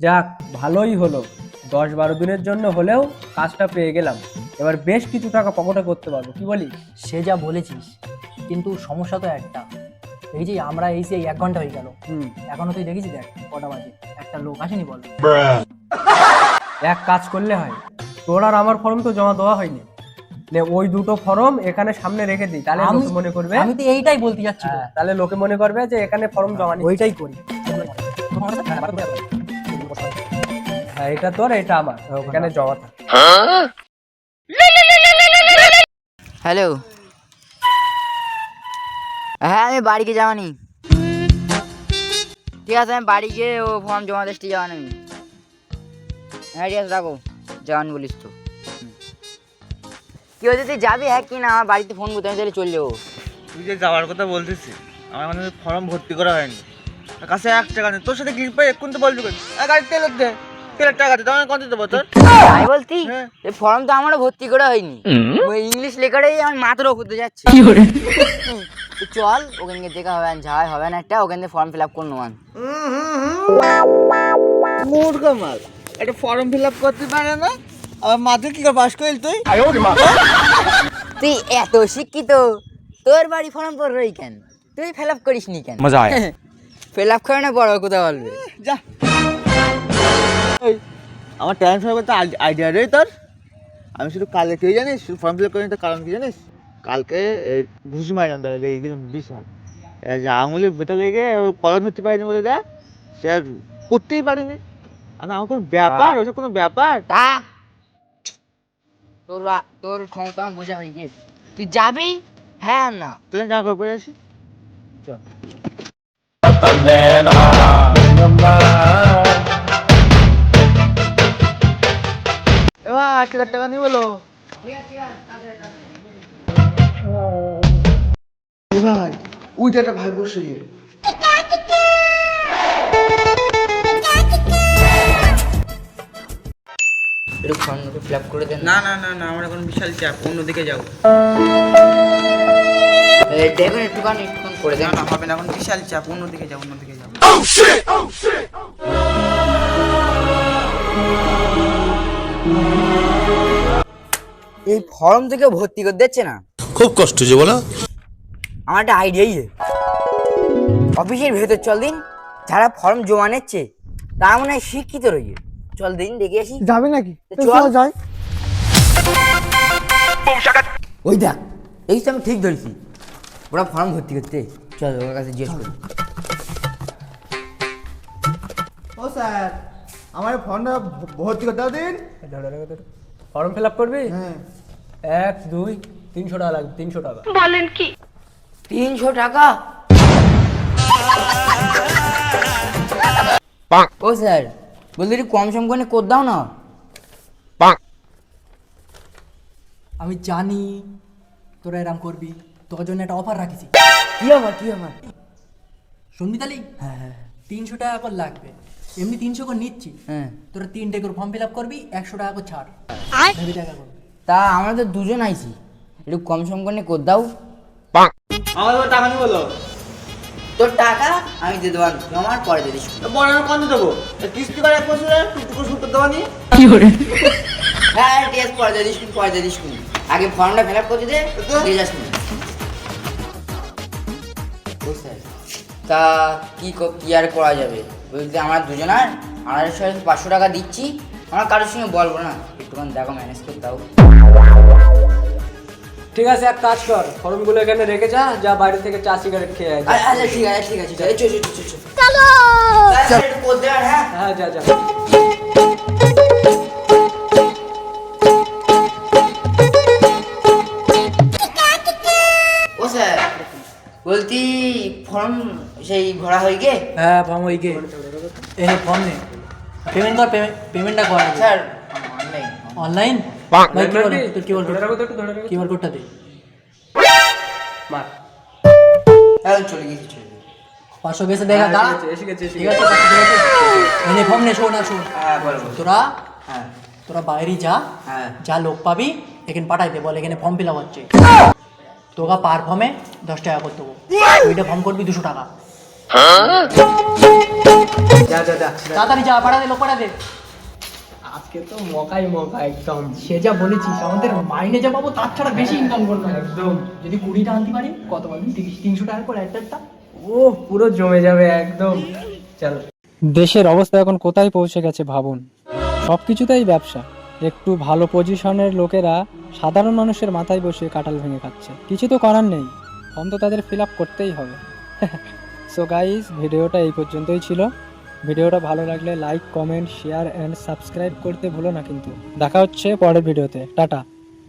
যাক, ভালোই হলো। 10-12 দিনের জন্য হলেও কাজটা পেয়ে গেলাম। এবার বেশ কিছু টাকা পকেটে করতে পারবো, কি বলিস? সে যা বলেছিস, কিন্তু সমস্যা তো একটা। এই যে আমরা এই সেই 1 ঘন্টা হয়ে গেল, এখনো তুই দেখেছিস? দেখ কটা বাজে, একটা লোক আসেনি বল। এক কাজ করলে হয়, তোর আর আমার ফর্ম তো জমা দেওয়া হয়নি, নে ওই দুটো ফর্ম এখানে সামনে রেখে দিই, তাহলে লোকে মনে করবে। আমি তো এইটাই বলতে যাচ্ছি। তাহলে লোকে মনে করবে যে এখানে ফর্ম জমা নিচ্ছে। ওইটাই করি। হ্যাঁ, এটা তোর, এটা আমার, এখানে জমা থাক। হ্যালো, হ্যাঁ আমি বাড়ি গিয়ে যাওয়া নি। ঠিক আছে, আমি বাড়ি গিয়ে ও ফর্ম জমা দিতে যাওয়া নেই। হ্যাঁ ঠিক আছে, রাখো। যাওয়ান বলিস তো। কি হয়েছে, তুই যাবি? হ্যাঁ কি না, আমার বাড়িতে ফোন করতে, আমি তাহলে চলে যাবো। তুই যে যাওয়ার কথা বলতেছিস, আমার মানে ফর্ম ভর্তি করা হয়নি, আমার কাছে 1 টাকা নেই। তোর সাথে ক্লিক পাই এক্ষুনি তো বলবি, গাড়ি তেলের দে, তেলের টাকা দে, তোমার কত দেবো তোর? তাই বলতি? হ্যাঁ। এই ফর্ম তো আমারও ভর্তি করা হয়নি, ওই ইংলিশ লেখাটাই আমি মাত্র করতে যাচ্ছি। তো চল, ওখানে গিয়ে দেখা হবে, ঝাড় হবে না একটা, ওখান থেকে ফর্ম ফিল আপ করে নেওয়ান। মূর্খ মাল, একটা ফর্ম ফিল আপ করতে পারে না, আবার মাত্র কি করে পাস করিল তুই? তুই এত শিক্ষিত, তোর বাড়ি ফর্ম পর রই কেন? তুই ফিল আপ করিস নি কেন? মজা আয়। ফিল আপ করে না, বড় কথা বলবে। যা, আমার ট্রান্সফার করতে আইডিয়া রে তোর। আমি শুধু কালকে কি জানিস, শুধু ফর্ম ফিল আপ করিনি, তার কারণ কি জানিস? কালকে ঘুষি মারি না লেগে গেলাম বিশাল, আঙুলে বেটা লেগে কলম ধরতে পারিনি বলে দেখ, সে আর করতেই পারিনি। আর আমার কোনো ব্যাপার, ওসব কোনো ব্যাপার? তা তোর ক্ষমতা আমার বোঝা হয়ে গেছে। তুই যাবি হ্যাঁ না? তুই যা করে পড়ে আসি। চল। এবার 8,000 টাকা নিয়ে বলো ভাই, ওই একটা ভাই বসে একটু ফর্মটা ফিল আপ করে দেন। না না না না, আমার এখন বিশাল চাপ, অন্যদিকে যাও। দেখুন একটুখানি করে দেন। না হবে না, এখন বিশাল চাপ, অন্যদিকে যাও, অন্যদিকে যাও। এই ফর্ম থেকে ভর্তি করে দিচ্ছে না, খুব কষ্ট যে বলো। আমার একটা আইডিয়াই অফিসের ভেতর চল দিন, যারা ফর্ম জমা নিচ্ছে তারা মনে হয় শিক্ষিত রয়েছে। চল দিন দেখে আসি। যাবে নাকি? চল যাই। ওই দেখ, এই তো আমি ঠিক ধরেছি, ওরা ফর্ম ভর্তি করতে। চল ওর কাছে জিজ্ঞেস করি। ও স্যার, আমার ফর্মটা ভর্তি করতে দিন। ফর্ম ফিল আপ করবি? হ্যাঁ। 1 2 300 টাকা লাগবে, 300 টাকা। 300 টাকা? ও স্যার, বলতে একটু কম সম করে কর দাও না। আমি জানি তোরা এরম করবি, তোর জন্য একটা অফার রাখিছি। কি আমার কি আমার? শুনবি তালি? হ্যাঁ, 300 টাকা করে লাগবে, এমনি 300 করে নিচ্ছি। হ্যাঁ, তোরা 3টে করে ফর্ম ফিল আপ করবি, 100 টাকা করে ছাড়। ভেবে টাকা করবি। তা আমরা তো দুজন আইছি, একটু কম সম করে কর দাও। আমার টাকা নিয়ে বলো। তোর টাকা আমি দিয়ে দেবো, আমার পরে দিয়ে দিস। বড় কত দেবো? কিস্তি করে 1 বছরে সুদ দেওয়া নিয়ে। হ্যাঁ ঠিক আছে, পরে দিয়ে দিস, পরে দিয়ে দিস। আগে ফর্মটা ফিল আপ করে দে, দিয়ে যাস নি। ও স্যার, তা কি আর করা যাবে? বলতে আমরা দুজনার 500 টাকা দিচ্ছি, আমরা কারোর সঙ্গে বলবো না, একটুখানি দেখো ম্যানেজ করে দাও। ঠিক আছে, এক কাজ কর, ফর্মগুলো এখানে রেখে যা, যা বাইরে থেকে চা সিগারেট খেয়ে আয়। আচ্ছা ঠিক আছে ঠিক আছে, চলো একটু করে দেবেন। হ্যাঁ হ্যাঁ, যা যা। ও স্যার, বলতি ফর্ম সেই ভরা হয়ে গে? হ্যাঁ, ফর্ম হয়ে গে। এই ফর্ম নে, পেমেন্ট কর, পেমেন্টটা কর স্যার অনলাইন। অনলাইন। ভাই কি বল, তোর কি বল, ধরে রাখো তো, একটু ধরে রাখো। কিউআর কোডটা দে। মার। এখন চলে গেছি। 500 গেছে, দেখা দাঁড়া। এসে গেছে, এসে ঠিক গেছে। আছে, 500 ঠিক আছে। এই ফর্ম নে, শোন। হ্যাঁ বলবো। হ্যাঁ তোরা বাইরে যা, হ্যাঁ যা লোক পাবি এখানে পাঠাই দে, বল এখানে ফর্ম ফিল আপ হচ্ছে। তোকে পার ফর্মে 10 টাকা করে দেবো, ওইটা ফর্ম করবি 200 টাকা। যা যা যা তাড়াতাড়ি যা, পাঠা দে, লোক পাঠা দে। আজকে তো মকাই মকা একদম। সে যা বলেছিস, আমাদের মাইনে যা পাবো তার ছাড়া বেশি ইনকাম করবো একদম। যদি 20টা আনতে পারি, কত বলবি? 300 টাকা করে একটা। ও পুরো জমে যাবে একদম। চল। দেশের অবস্থা এখন কোথায় পৌঁছে গেছে ভাবুন। সব কিছুতেই ব্যবসা। একটু ভালো পজিশনের লোকেরা সাধারণ মানুষের মাথায় বসে কাঁঠাল ভেঙে খাচ্ছে। কিছু তো করার নেই, ফর্ম তো তাদের ফিল আপ করতেই হবে। সো গাইস, ভিডিওটা এই পর্যন্তই ছিল। ভিডিওটা ভালো লাগলে like, comment, share and subscribe করতে ভুলো না কিন্তু। দেখা হচ্ছে পরের ভিডিওতে। টাটা।